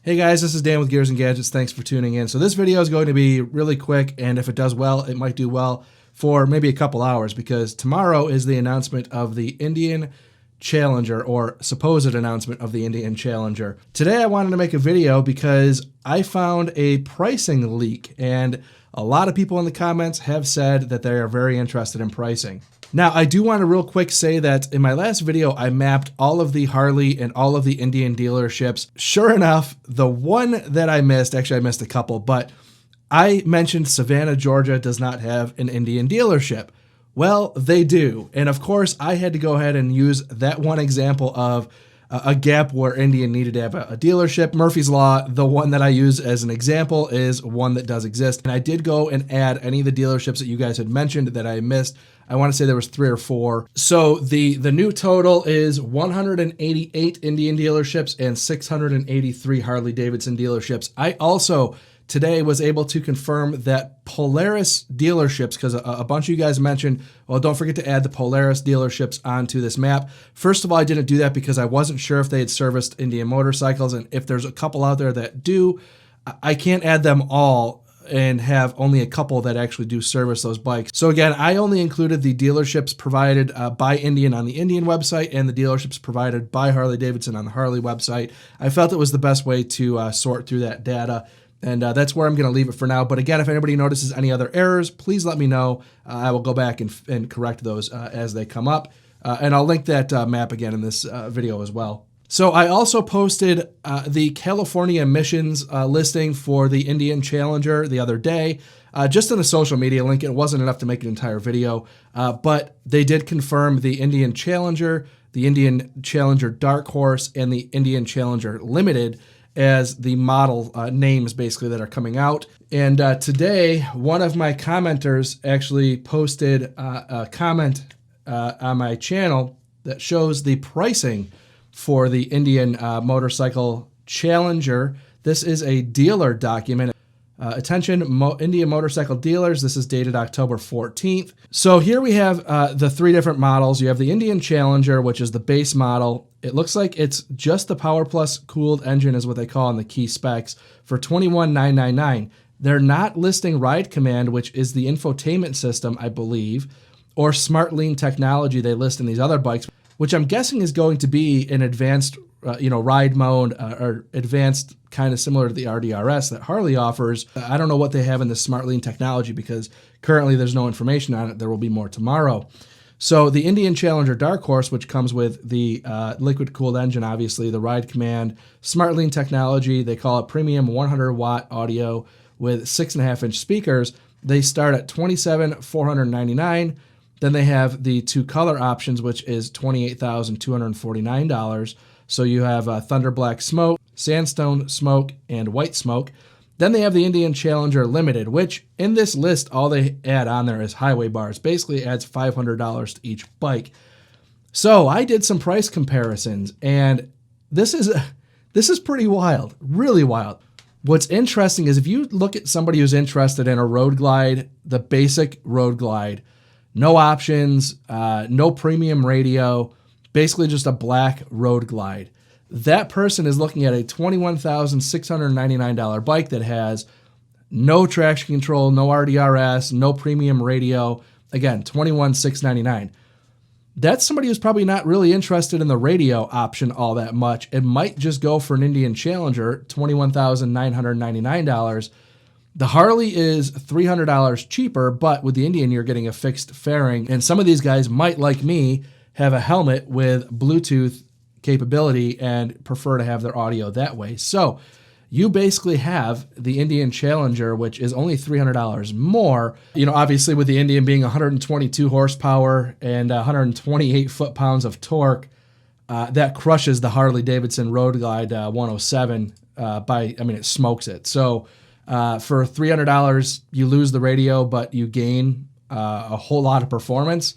Hey guys, this is Dan with Gears and Gadgets. Thanks for tuning in. So this video is going to be really quick, and if it does well, it might do well for maybe a couple hours, because tomorrow is the announcement of the Indian Challenger, or supposed announcement of the Indian Challenger. Today I wanted to make a video because I found a pricing leak, and a lot of people in the comments have said that they are very interested in pricing. Now, I do want to real quick say that in my last video, I mapped all of the Harley and all of the Indian dealerships. Sure enough, the one that I missed, actually I missed a couple, but I mentioned Savannah, Georgia does not have an Indian dealership. Well, they do. And of course, I had to go ahead and use that one example of a gap where Indian needed to have a dealership. Murphy's Law, the one that I use as an example, is one that does exist. And I did go and add any of the dealerships that you guys had mentioned that I missed. I want to say there was 3 or 4. So the new total is 188 Indian dealerships and 683 Harley-Davidson dealerships. I also today was able to confirm that Polaris dealerships, because a bunch of you guys mentioned, well, don't forget to add the Polaris dealerships onto this map. First of all, I didn't do that because I wasn't sure if they had serviced Indian motorcycles, and if there's a couple out there that do, I can't add them all and have only a couple that actually do service those bikes. So again, I only included the dealerships provided by Indian on the Indian website and the dealerships provided by Harley-Davidson on the Harley website. I felt it was the best way to sort through that data. And that's where I'm going to leave it for now. But again, if anybody notices any other errors, please let me know. I will go back and correct those as they come up. And I'll link that map again in this video as well. So I also posted the California emissions listing for the Indian Challenger the other day, just in a social media link. It wasn't enough to make an entire video, but they did confirm the Indian Challenger Dark Horse, and the Indian Challenger Limited as the model names basically that are coming out. And today, one of my commenters actually posted a comment on my channel that shows the pricing for the Indian Motorcycle Challenger. This is a dealer document. Attention, Indian motorcycle dealers, this is dated October 14th. So here we have the 3 different models. You have the Indian Challenger, which is the base model. It looks like it's just the PowerPlus cooled engine is what they call in the key specs, for $21,999. They're not listing Ride Command, which is the infotainment system, I believe, or Smart Lean technology they list in these other bikes, which I'm guessing is going to be an advanced ride mode, or advanced, kind of similar to the RDRS that Harley offers. I don't know what they have in the Smart Lean technology because currently there's no information on it. There will be more tomorrow. So the Indian Challenger Dark Horse, which comes with the liquid-cooled engine, obviously, the Ride Command, Smart Lean technology, they call it premium 100-watt audio with 6.5-inch speakers. They start at $27,499. Then they have the 2 color options, which is $28,249. So you have Thunder Black Smoke, Sandstone Smoke, and White Smoke. Then they have the Indian Challenger Limited, which in this list, all they add on there is highway bars. Basically adds $500 to each bike. So I did some price comparisons, and this is pretty wild, really wild. What's interesting is if you look at somebody who's interested in a Road Glide, the basic Road Glide, no options, no premium radio, basically just a black Road Glide. That person is looking at a $21,699 bike that has no traction control, no RDRS, no premium radio. Again, $21,699. That's somebody who's probably not really interested in the radio option all that much. It might just go for an Indian Challenger, $21,999. The Harley is $300 cheaper, but with the Indian, you're getting a fixed fairing. And some of these guys might, like me, have a helmet with Bluetooth capability and prefer to have their audio that way. So you basically have the Indian Challenger, which is only $300 more. Obviously with the Indian being 122 horsepower and 128 foot-pounds of torque, that crushes the Harley-Davidson Road Glide 107 it smokes it. So for $300, you lose the radio, but you gain a whole lot of performance.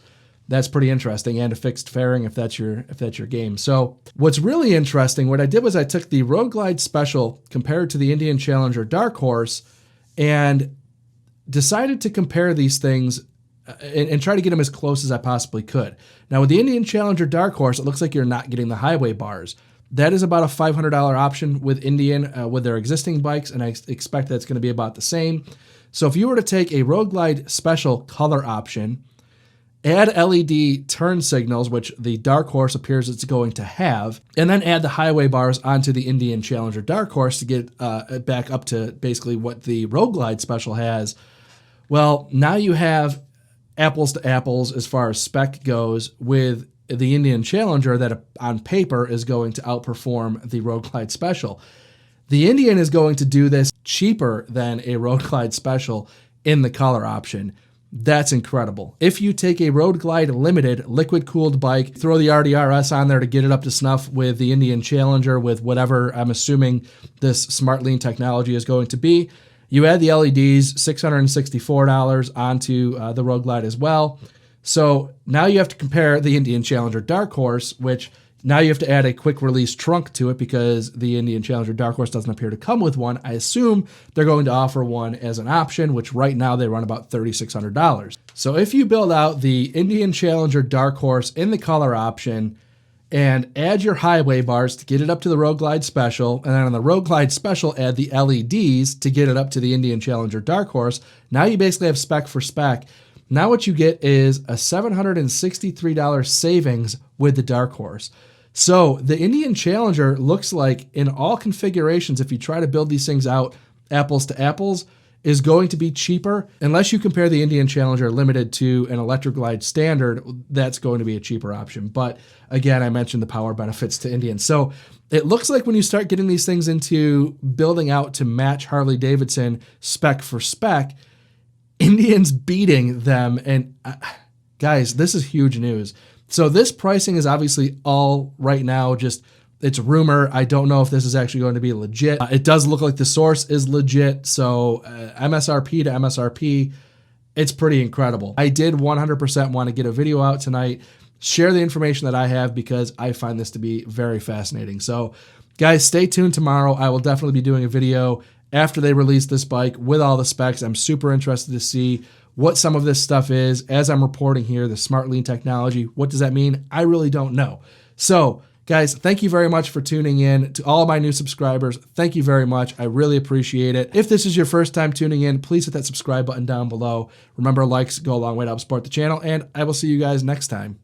That's pretty interesting, and a fixed fairing if that's your game. So what's really interesting, what I did was I took the Road Glide Special compared to the Indian Challenger Dark Horse and decided to compare these things and try to get them as close as I possibly could. Now with the Indian Challenger Dark Horse, it looks like you're not getting the highway bars. That is about a $500 option with Indian with their existing bikes, and I expect that's going to be about the same. So if you were to take a Road Glide Special color option, add LED turn signals, which the Dark Horse appears it's going to have, and then add the highway bars onto the Indian Challenger Dark Horse to get it back up to basically what the Road Glide Special has, well, now you have apples to apples as far as spec goes with the Indian Challenger that on paper is going to outperform the Road Glide Special. The Indian is going to do this cheaper than a Road Glide Special in the color option. That's incredible. If you take a Road Glide Limited liquid-cooled bike, throw the RDRS on there to get it up to snuff with the Indian Challenger with whatever I'm assuming this Smart Lean technology is going to be, you add the LEDs, $664 onto the Road Glide as well. So now you have to compare the Indian Challenger Dark Horse, which now you have to add a quick release trunk to it because the Indian Challenger Dark Horse doesn't appear to come with one. I assume they're going to offer one as an option, which right now they run about $3,600. So if you build out the Indian Challenger Dark Horse in the color option and add your highway bars to get it up to the Road Glide Special, and then on the Road Glide Special add the LEDs to get it up to the Indian Challenger Dark Horse, now you basically have spec for spec. Now what you get is a $763 savings with the Dark Horse. So the Indian Challenger looks like in all configurations, if you try to build these things out apples to apples, is going to be cheaper. Unless you compare the Indian Challenger Limited to an Electric Glide Standard, that's going to be a cheaper option. But again, I mentioned the power benefits to Indian. So it looks like when you start getting these things into building out to match Harley-Davidson spec for spec, Indian's beating them. And guys, this is huge news. So this pricing is obviously all right now, just it's rumor. I don't know if this is actually going to be legit. It does look like the source is legit. So MSRP to MSRP, it's pretty incredible. I did 100% want to get a video out tonight, share the information that I have because I find this to be very fascinating. So guys, stay tuned tomorrow. I will definitely be doing a video after they release this bike with all the specs. I'm super interested to see what some of this stuff is. As I'm reporting here, the Smart Lean technology, what does that mean? I really don't know. So guys, thank you very much for tuning in. To all of my new subscribers, thank you very much. I really appreciate it. If this is your first time tuning in, please hit that subscribe button down below. Remember, likes go a long way to help support the channel, and I will see you guys next time.